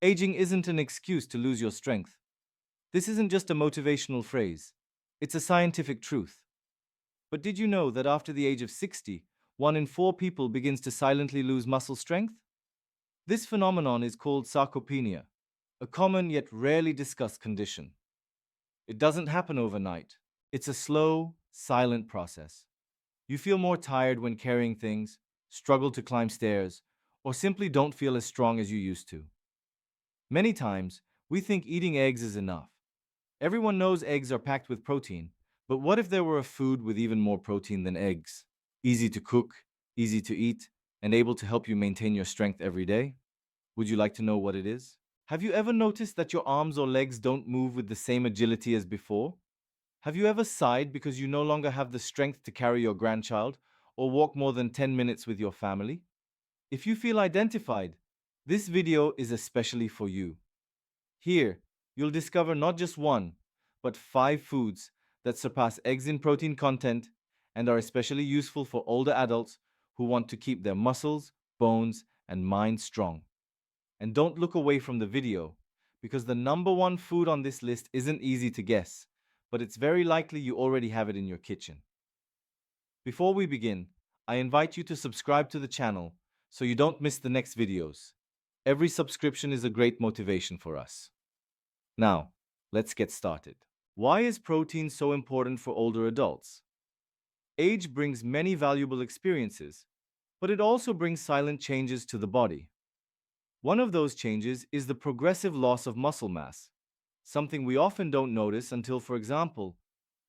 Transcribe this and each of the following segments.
Aging isn't an excuse to lose your strength. This isn't just a motivational phrase. It's a scientific truth. But did you know that after the age of 60, 1 in 4 people begins to silently lose muscle strength? This phenomenon is called sarcopenia, a common yet rarely discussed condition. It doesn't happen overnight. It's a slow, silent process. You feel more tired when carrying things, struggle to climb stairs, or simply don't feel as strong as you used to. Many times, we think eating eggs is enough. Everyone knows eggs are packed with protein, but what if there were a food with even more protein than eggs? Easy to cook, easy to eat, and able to help you maintain your strength every day? Would you like to know what it is? Have you ever noticed that your arms or legs don't move with the same agility as before? Have you ever sighed because you no longer have the strength to carry your grandchild or walk more than 10 minutes with your family? If you feel identified, this video is especially for you. Here, you'll discover not just one, but 5 foods that surpass eggs in protein content and are especially useful for older adults who want to keep their muscles, bones, and mind strong. And don't look away from the video, because the number one food on this list isn't easy to guess, but it's very likely you already have it in your kitchen. Before we begin, I invite you to subscribe to the channel so you don't miss the next videos. Every subscription is a great motivation for us. Now, let's get started. Why is protein so important for older adults? Age brings many valuable experiences, but it also brings silent changes to the body. One of those changes is the progressive loss of muscle mass, something we often don't notice until, for example,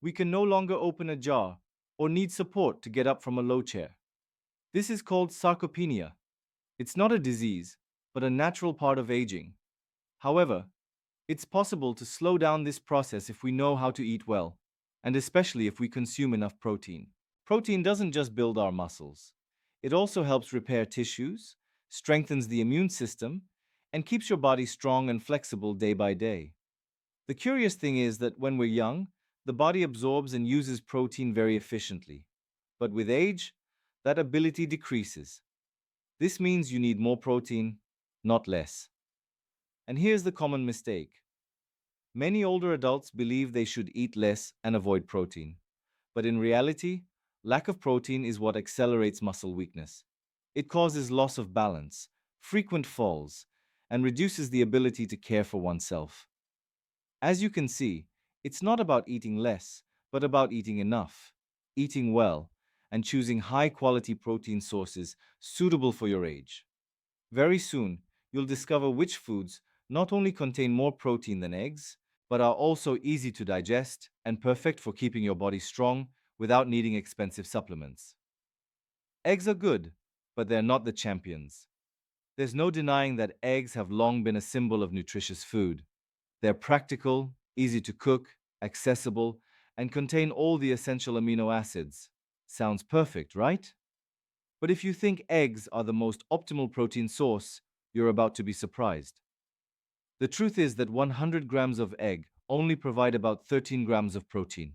we can no longer open a jar or need support to get up from a low chair. This is called sarcopenia. It's not a disease, but a natural part of aging. However, it's possible to slow down this process if we know how to eat well, and especially if we consume enough protein. Protein doesn't just build our muscles, it also helps repair tissues, strengthens the immune system, and keeps your body strong and flexible day by day. The curious thing is that when we're young, the body absorbs and uses protein very efficiently. But with age, that ability decreases. This means you need more protein, not less. And here's the common mistake. Many older adults believe they should eat less and avoid protein. But in reality, lack of protein is what accelerates muscle weakness. It causes loss of balance, frequent falls, and reduces the ability to care for oneself. As you can see, it's not about eating less, but about eating enough, eating well, and choosing high-quality protein sources suitable for your age. Very soon, you'll discover which foods not only contain more protein than eggs, but are also easy to digest and perfect for keeping your body strong without needing expensive supplements. Eggs are good, but they're not the champions. There's no denying that eggs have long been a symbol of nutritious food. They're practical, easy to cook, accessible, and contain all the essential amino acids. Sounds perfect, right? But if you think eggs are the most optimal protein source, you're about to be surprised. The truth is that 100 grams of egg only provide about 13 grams of protein.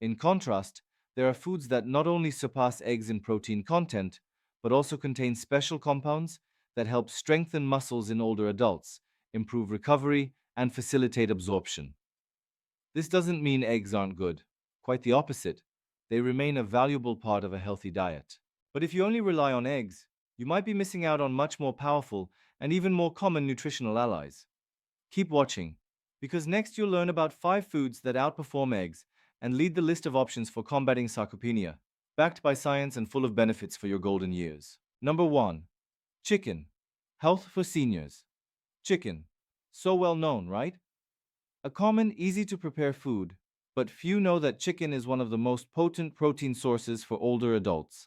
In contrast, there are foods that not only surpass eggs in protein content, but also contain special compounds that help strengthen muscles in older adults, improve recovery, and facilitate absorption. This doesn't mean eggs aren't good. Quite the opposite. They remain a valuable part of a healthy diet. But if you only rely on eggs, you might be missing out on much more powerful and even more common nutritional allies. Keep watching, because next you'll learn about 5 foods that outperform eggs and lead the list of options for combating sarcopenia, backed by science and full of benefits for your golden years. Number 1. Chicken. Health for seniors. Chicken. So well known, right? A common, easy to prepare food, but few know that chicken is one of the most potent protein sources for older adults.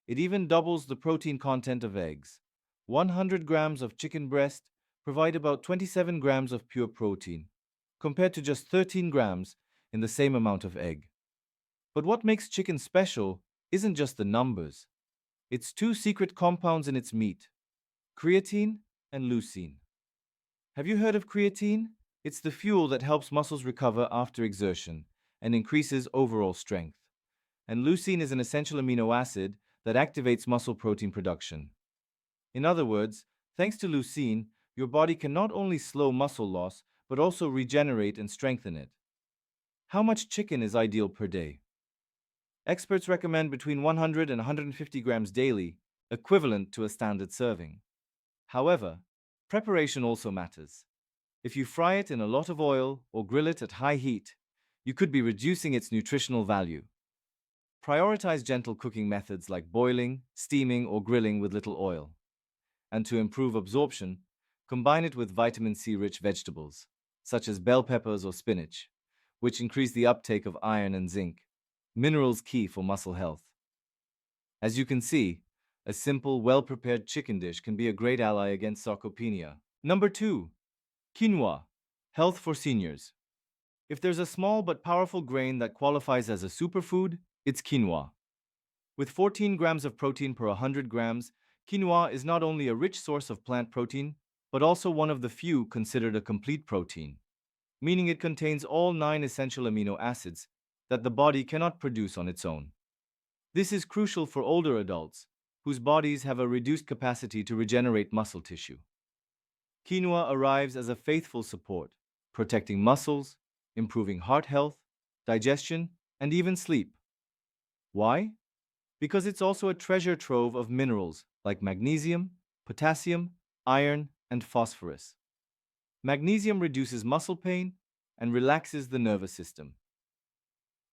It even doubles the protein content of eggs. 100 grams of chicken breast provide about 27 grams of pure protein, compared to just 13 grams in the same amount of egg. But what makes chicken special isn't just the numbers. It's 2 secret compounds in its meat, creatine and leucine. Have you heard of creatine? It's the fuel that helps muscles recover after exertion and increases overall strength. And leucine is an essential amino acid that activates muscle protein production. In other words, thanks to leucine, your body can not only slow muscle loss, but also regenerate and strengthen it. How much chicken is ideal per day? Experts recommend between 100 and 150 grams daily, equivalent to a standard serving. However, preparation also matters. If you fry it in a lot of oil or grill it at high heat, you could be reducing its nutritional value. Prioritize gentle cooking methods like boiling, steaming, or grilling with little oil. And to improve absorption, combine it with vitamin C-rich vegetables, such as bell peppers or spinach, which increase the uptake of iron and zinc, minerals key for muscle health. As you can see, a simple, well-prepared chicken dish can be a great ally against sarcopenia. Number 2. Quinoa. Health for seniors. If there's a small but powerful grain that qualifies as a superfood, it's quinoa. With 14 grams of protein per 100 grams, quinoa is not only a rich source of plant protein, but also one of the few considered a complete protein, meaning it contains all 9 essential amino acids that the body cannot produce on its own. This is crucial for older adults, whose bodies have a reduced capacity to regenerate muscle tissue. Quinoa arrives as a faithful support, protecting muscles, improving heart health, digestion, and even sleep. Why? Because it's also a treasure trove of minerals like magnesium, potassium, iron, and phosphorus. Magnesium reduces muscle pain and relaxes the nervous system.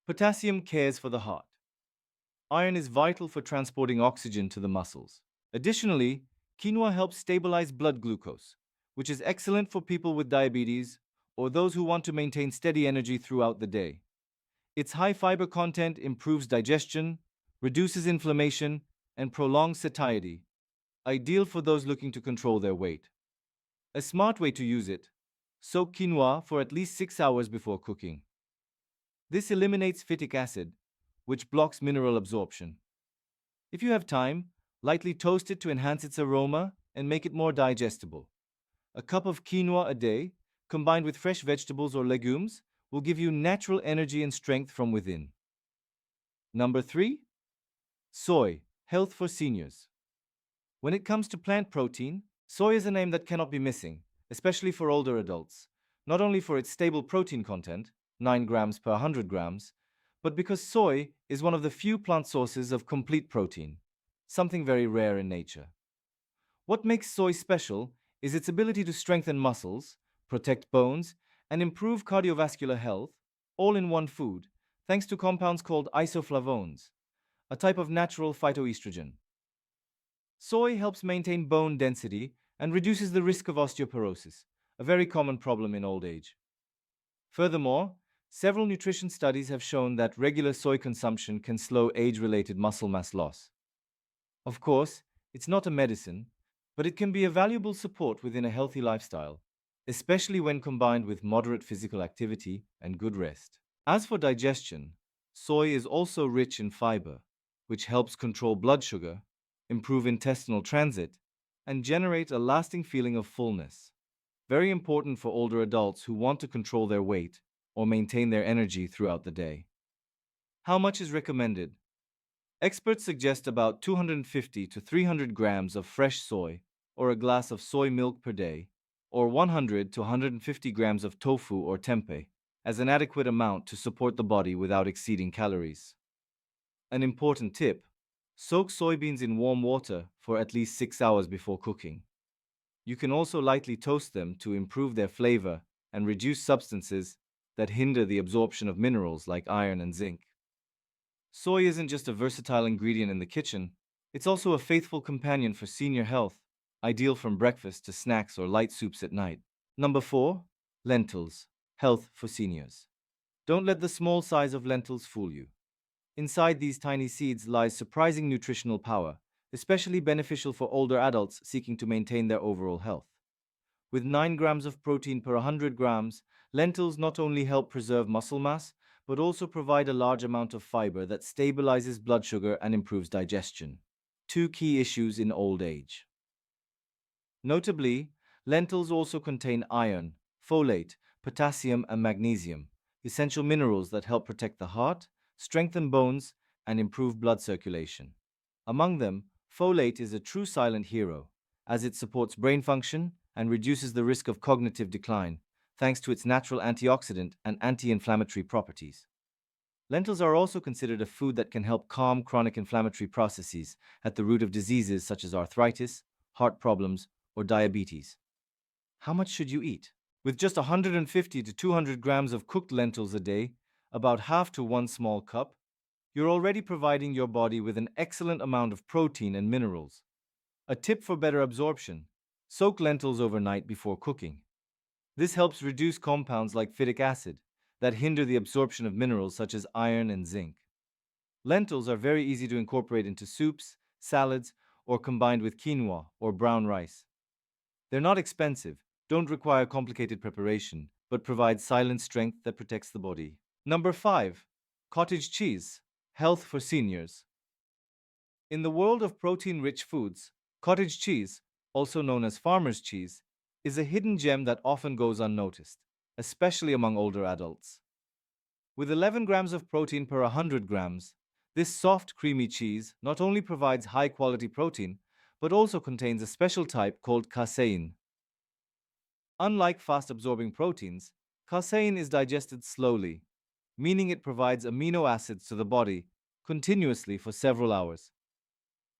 Potassium cares for the heart. Iron is vital for transporting oxygen to the muscles. Additionally, quinoa helps stabilize blood glucose, which is excellent for people with diabetes or those who want to maintain steady energy throughout the day. Its high fiber content improves digestion, reduces inflammation, and prolongs satiety, ideal for those looking to control their weight. A smart way to use it: soak quinoa for at least 6 hours before cooking. This eliminates phytic acid, which blocks mineral absorption. If you have time, lightly toast it to enhance its aroma and make it more digestible. A cup of quinoa a day, combined with fresh vegetables or legumes, will give you natural energy and strength from within. Number 3. Soy. Health for seniors. When it comes to plant protein, soy is a name that cannot be missing, especially for older adults, not only for its stable protein content, 9 grams per 100 grams, but because soy is one of the few plant sources of complete protein, something very rare in nature. What makes soy special is its ability to strengthen muscles, protect bones, and improve cardiovascular health, all in one food, thanks to compounds called isoflavones, a type of natural phytoestrogen. Soy helps maintain bone density and reduces the risk of osteoporosis, a very common problem in old age. Furthermore, several nutrition studies have shown that regular soy consumption can slow age-related muscle mass loss. Of course, it's not a medicine, but it can be a valuable support within a healthy lifestyle, especially when combined with moderate physical activity and good rest. As for digestion, soy is also rich in fiber, which helps control blood sugar, improve intestinal transit, and generate a lasting feeling of fullness. Very important for older adults who want to control their weight or maintain their energy throughout the day. How much is recommended? Experts suggest about 250 to 300 grams of fresh soy or a glass of soy milk per day, or 100 to 150 grams of tofu or tempeh as an adequate amount to support the body without exceeding calories. An important tip: soak soybeans in warm water for at least 6 hours before cooking. You can also lightly toast them to improve their flavor and reduce substances that hinder the absorption of minerals like iron and zinc. Soy isn't just a versatile ingredient in the kitchen, it's also a faithful companion for senior health, ideal from breakfast to snacks or light soups at night. Number 4. Lentils. Health for seniors. Don't let the small size of lentils fool you. Inside these tiny seeds lies surprising nutritional power, especially beneficial for older adults seeking to maintain their overall health. With 9 grams of protein per 100 grams, lentils not only help preserve muscle mass, but also provide a large amount of fiber that stabilizes blood sugar and improves digestion. 2 key issues in old age. Notably, lentils also contain iron, folate, potassium, and magnesium, essential minerals that help protect the heart, strengthen bones, and improve blood circulation. Among them, folate is a true silent hero, as it supports brain function and reduces the risk of cognitive decline, thanks to its natural antioxidant and anti-inflammatory properties. Lentils are also considered a food that can help calm chronic inflammatory processes at the root of diseases such as arthritis, heart problems, or diabetes. How much should you eat? With just 150 to 200 grams of cooked lentils a day, about half to one small cup, you're already providing your body with an excellent amount of protein and minerals. A tip for better absorption: soak lentils overnight before cooking. This helps reduce compounds like phytic acid that hinder the absorption of minerals such as iron and zinc. Lentils are very easy to incorporate into soups, salads, or combined with quinoa or brown rice. They're not expensive, don't require complicated preparation, but provide silent strength that protects the body. Number 5. Cottage cheese. Health for seniors. In the world of protein-rich foods, cottage cheese, also known as farmer's cheese, is a hidden gem that often goes unnoticed, especially among older adults. With 11 grams of protein per 100 grams, this soft, creamy cheese not only provides high-quality protein, but also contains a special type called casein. Unlike fast-absorbing proteins, casein is digested slowly, meaning it provides amino acids to the body continuously for several hours.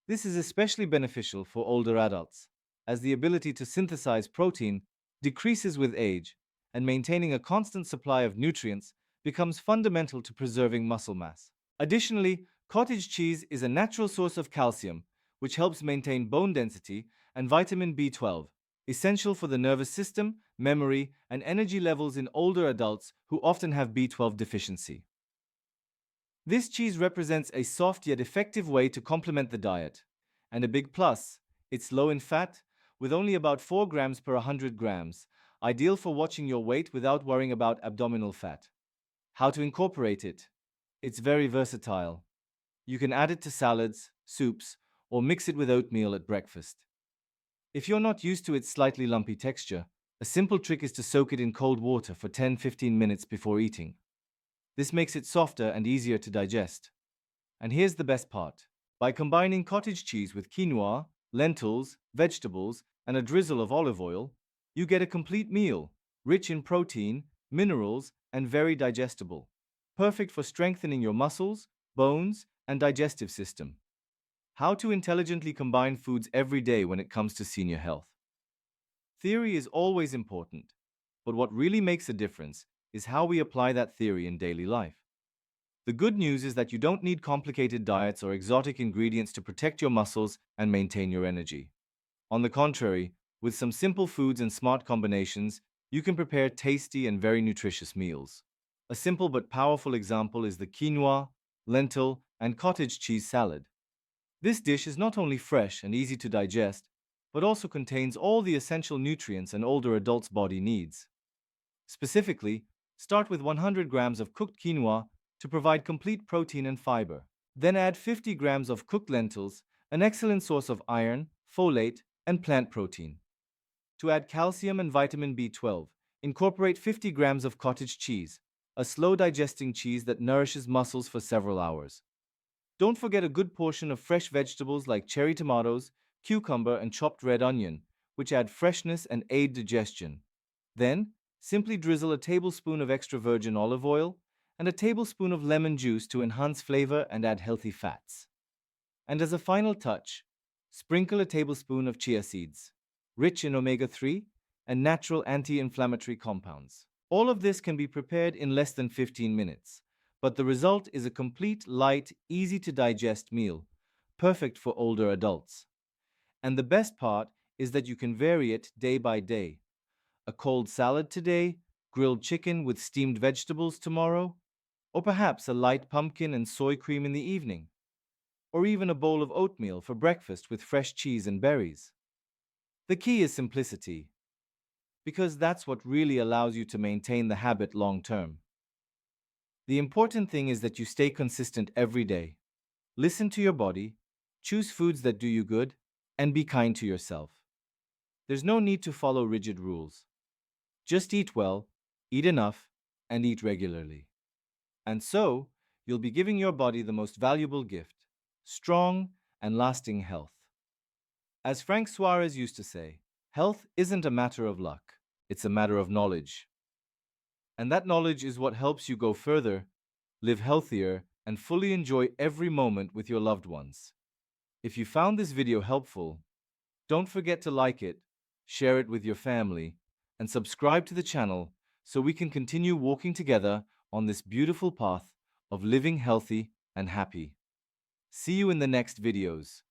This is especially beneficial for older adults, as the ability to synthesize protein decreases with age, and maintaining a constant supply of nutrients becomes fundamental to preserving muscle mass. Additionally, cottage cheese is a natural source of calcium, which helps maintain bone density, and vitamin B12, essential for the nervous system, memory, and energy levels in older adults who often have B12 deficiency. This cheese represents a soft yet effective way to complement the diet. And a big plus, it's low in fat, with only about 4 grams per 100 grams, ideal for watching your weight without worrying about abdominal fat. How to incorporate it? It's very versatile. You can add it to salads, soups, or mix it with oatmeal at breakfast. If you're not used to its slightly lumpy texture, a simple trick is to soak it in cold water for 10-15 minutes before eating. This makes it softer and easier to digest. And here's the best part. By combining cottage cheese with quinoa, lentils, vegetables, and a drizzle of olive oil, you get a complete meal, rich in protein, minerals, and very digestible. Perfect for strengthening your muscles, bones, and digestive system. How to intelligently combine foods every day when it comes to senior health. Theory is always important, but what really makes a difference is how we apply that theory in daily life. The good news is that you don't need complicated diets or exotic ingredients to protect your muscles and maintain your energy. On the contrary, with some simple foods and smart combinations, you can prepare tasty and very nutritious meals. A simple but powerful example is the quinoa, lentil, and cottage cheese salad. This dish is not only fresh and easy to digest, but also contains all the essential nutrients an older adult's body needs. Specifically, start with 100 grams of cooked quinoa to provide complete protein and fiber. Then add 50 grams of cooked lentils, an excellent source of iron, folate, and plant protein. To add calcium and vitamin B12, incorporate 50 grams of cottage cheese, a slow-digesting cheese that nourishes muscles for several hours. Don't forget a good portion of fresh vegetables like cherry tomatoes, cucumber, and chopped red onion, which add freshness and aid digestion. Then, simply drizzle a tablespoon of extra virgin olive oil and a tablespoon of lemon juice to enhance flavor and add healthy fats. And as a final touch, sprinkle a tablespoon of chia seeds, rich in omega-3 and natural anti-inflammatory compounds. All of this can be prepared in less than 15 minutes, but the result is a complete, light, easy-to-digest meal, perfect for older adults. And the best part is that you can vary it day by day. A cold salad today, grilled chicken with steamed vegetables tomorrow, or perhaps a light pumpkin and soy cream in the evening, or even a bowl of oatmeal for breakfast with fresh cheese and berries. The key is simplicity, because that's what really allows you to maintain the habit long term. The important thing is that you stay consistent every day. Listen to your body, choose foods that do you good, and be kind to yourself. There's no need to follow rigid rules. Just eat well, eat enough, and eat regularly. And so, you'll be giving your body the most valuable gift: strong and lasting health. As Frank Suarez used to say, Health isn't a matter of luck, it's a matter of knowledge. And that knowledge is what helps you go further, live healthier, and fully enjoy every moment with your loved ones. If you found this video helpful, don't forget to like it, share it with your family, and subscribe to the channel so we can continue walking together on this beautiful path of living healthy and happy. See you in the next videos.